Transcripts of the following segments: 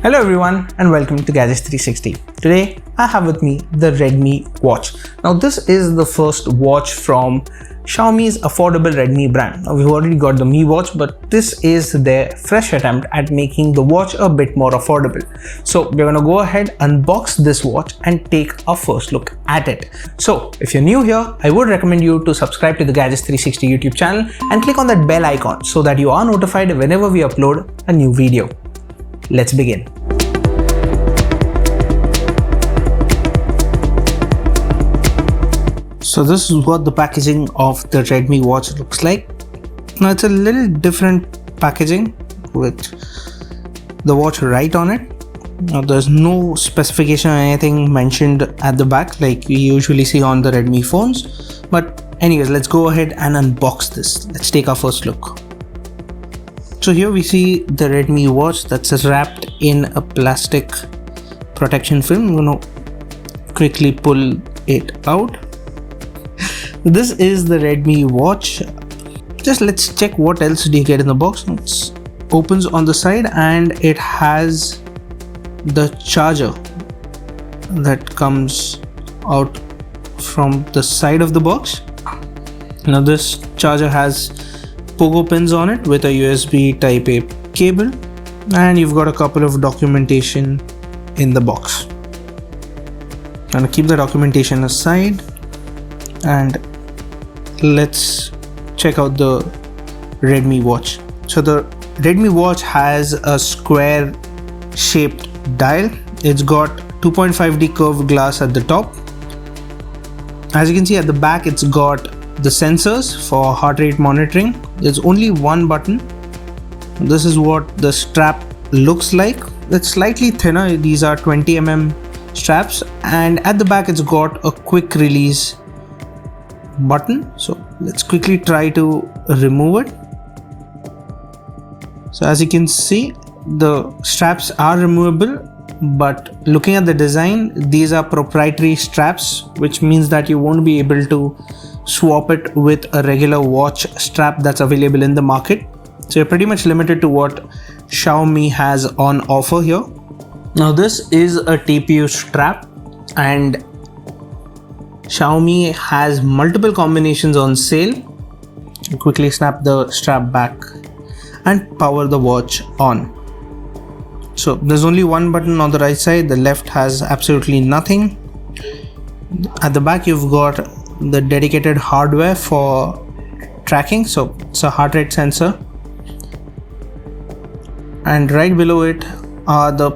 Hello everyone and welcome to Gadgets 360. Today I have with me the Redmi Watch. Now this is the first watch from Xiaomi's affordable Redmi brand. Now we've already got the Mi Watch, but this is their fresh attempt at making the watch a bit more affordable. So we're gonna go ahead, unbox this watch and take a first look at it. So if you're new here, I would recommend you to subscribe to the Gadgets 360 YouTube channel and click on that bell icon so that you are notified whenever we upload a new video. Let's begin. So this is what the packaging of the Redmi Watch looks like. Now it's a little different packaging with the watch right on it. Now there's no specification or anything mentioned at the back like we usually see on the Redmi phones. But anyways, let's go ahead and unbox this. Let's take our first look. So here we see the Redmi Watch that's wrapped in a plastic protection film. I'm going to quickly pull it out. This is the Redmi Watch. Just let's check what else do you get in the box. It opens on the side and it has the charger that comes out from the side of the box. Now this charger has pogo pins on it with a USB type A cable, and you've got a couple of documentation in the box. I'm gonna keep the documentation aside and let's check out the Redmi Watch. So the Redmi Watch has a square shaped dial. It's got 2.5D curved glass at the top. As you can see at the back, it's got the sensors for heart rate monitoring. There's only one button. This is what the strap looks like. It's slightly thinner. These are 20mm straps, and at the back it's got a quick release button. So let's quickly try to remove it. So as you can see, the straps are removable, but looking at the design, these are proprietary straps, which means that you won't be able to swap it with a regular watch strap that's available in the market. So you're pretty much limited to what Xiaomi has on offer here. Now this is a TPU strap, and Xiaomi has multiple combinations on sale. You quickly snap the strap back and power the watch on. So there's only one button on the right side, the left has absolutely nothing. At the back you've got the dedicated hardware for tracking, so it's a heart rate sensor, and right below it are the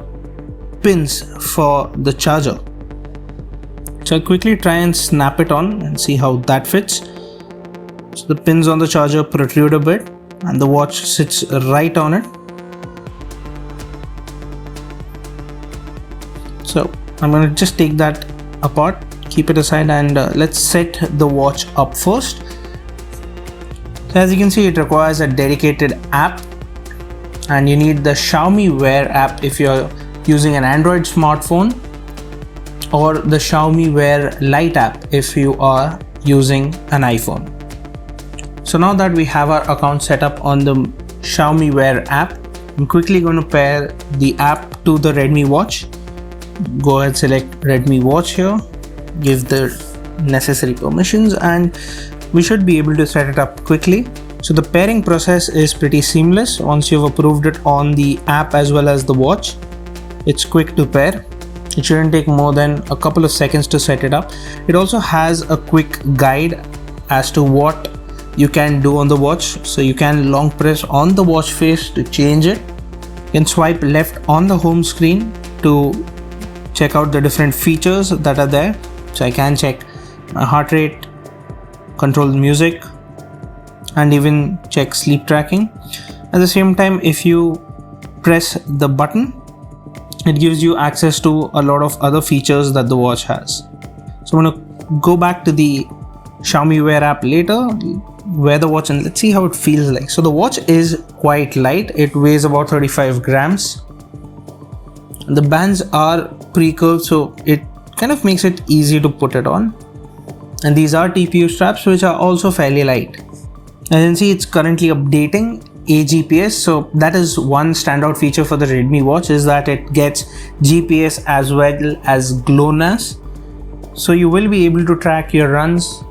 pins for the charger. So I'll quickly try and snap it on and see how that fits. So the pins on the charger protrude a bit and the watch sits right on it. So I'm going to just take that apart, keep it aside, and let's set the watch up first. So as you can see, it requires a dedicated app, and you need the Xiaomi Wear app if you're using an Android smartphone, or the Xiaomi Wear Lite app if you are using an iPhone. So now that we have our account set up on the Xiaomi Wear app, I'm quickly going to pair the app to the Redmi Watch. Go ahead, select Redmi Watch here, give the necessary permissions, and we should be able to set it up quickly. So the pairing process is pretty seamless. Once you've approved it on the app as well as the watch, it's quick to pair. It shouldn't take more than a couple of seconds to set it up. It also has a quick guide as to what you can do on the watch. So you can long press on the watch face to change it. You can swipe left on the home screen to check out the different features that are there. So I can check my heart rate, control music, and even check sleep tracking. At the same time, if you press the button, it gives you access to a lot of other features that the watch has. So I'm going to go back to the Xiaomi Wear app later, wear the watch, and let's see how it feels like. So the watch is quite light. It weighs about 35 grams. The bands are pre-curved, so it kind of makes it easy to put it on. And these are TPU straps, which are also fairly light. As you can see, it's currently updating. a GPS. So that is one standout feature for the Redmi Watch, is that it gets GPS as well as GLONASS. So you will be able to track your runs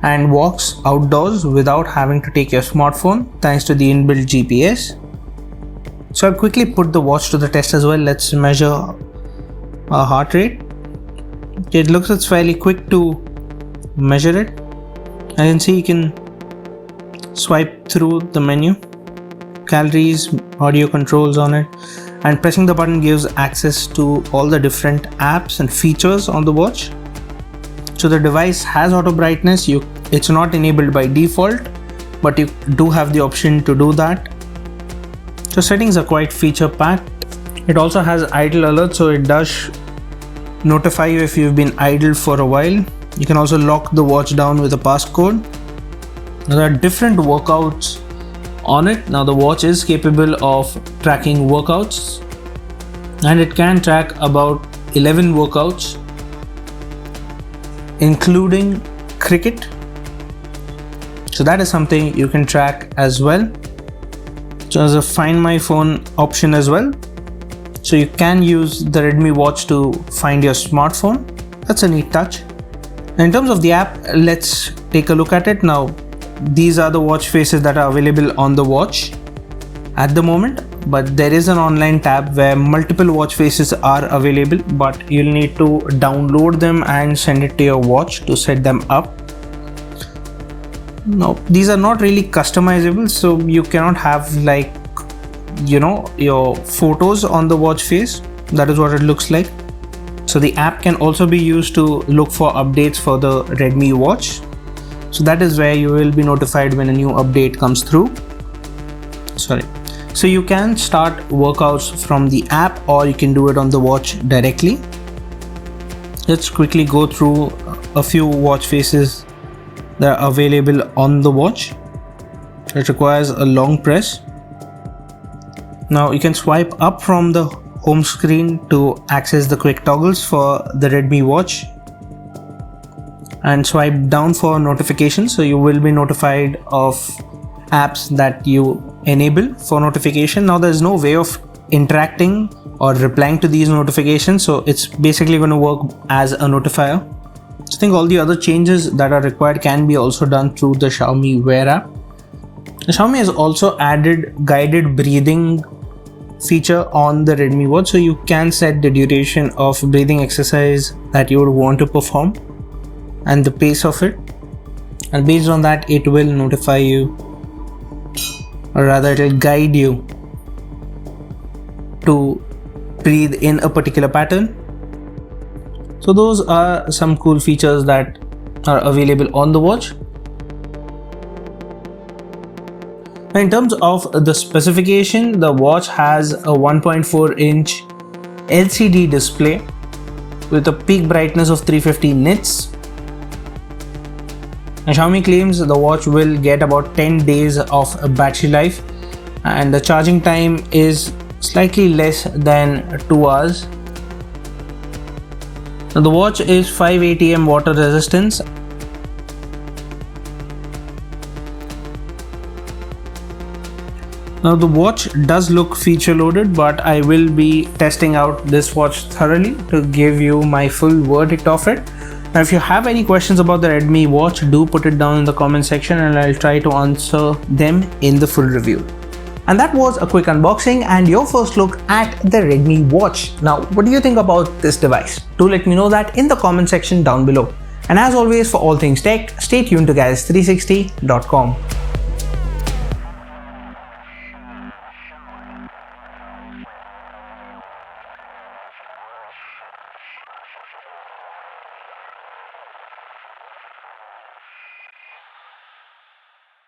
and walks outdoors without having to take your smartphone, thanks to the inbuilt GPS. So I'll quickly put the watch to the test as well. Let's measure our heart rate. It looks it's fairly quick to measure it. As you can see, you can swipe through the menu, calories, audio controls on it, and pressing the button gives access to all the different apps and features on the watch. So the device has auto brightness. It's not enabled by default, but you do have the option to do that. So settings are quite feature packed. It also has idle alert, so it does notify you if you've been idle for a while. You can also lock the watch down with a passcode. There are different workouts on it. Now the watch is capable of tracking workouts, and it can track about 11 workouts, including cricket. So that is something you can track as well. So there's a Find My Phone option as well. So you can use the Redmi Watch to find your smartphone. That's a neat touch. In terms of the app, let's take a look at it. Now, these are the watch faces that are available on the watch at the moment, but there is an online tab where multiple watch faces are available, but you'll need to download them and send it to your watch to set them up. Now, these are not really customizable, so you cannot have your photos on the watch face. That is what it looks like. So the app can also be used to look for updates for the Redmi Watch. So that is where you will be notified when a new update comes through. So you can start workouts from the app, or you can do it on the watch directly. Let's quickly go through a few watch faces that are available on the watch. It requires a long press. Now you can swipe up from the home screen to access the quick toggles for the Redmi Watch, and swipe down for notifications. So you will be notified of apps that you enable for notification. Now there's no way of interacting or replying to these notifications, so it's basically going to work as a notifier. So I think all the other changes that are required can be also done through the Xiaomi Wear app. Xiaomi has also added guided breathing feature on the Redmi Watch, so you can set the duration of breathing exercise that you would want to perform and the pace of it, and based on that it will notify you, or rather it will guide you to breathe in a particular pattern. So those are some cool features that are available on the watch. In terms of the specification, the watch has a 1.4-inch LCD display with a peak brightness of 350 nits. And Xiaomi claims the watch will get about 10 days of battery life, and the charging time is slightly less than 2 hours. Now the watch is 5 ATM water resistance. Now the watch does look feature loaded, but I will be testing out this watch thoroughly to give you my full verdict of it. Now if you have any questions about the Redmi Watch, do put it down in the comment section and I'll try to answer them in the full review. And that was a quick unboxing and your first look at the Redmi Watch. Now what do you think about this device? Do let me know that in the comment section down below. And as always, for all things tech, stay tuned to guys360.com.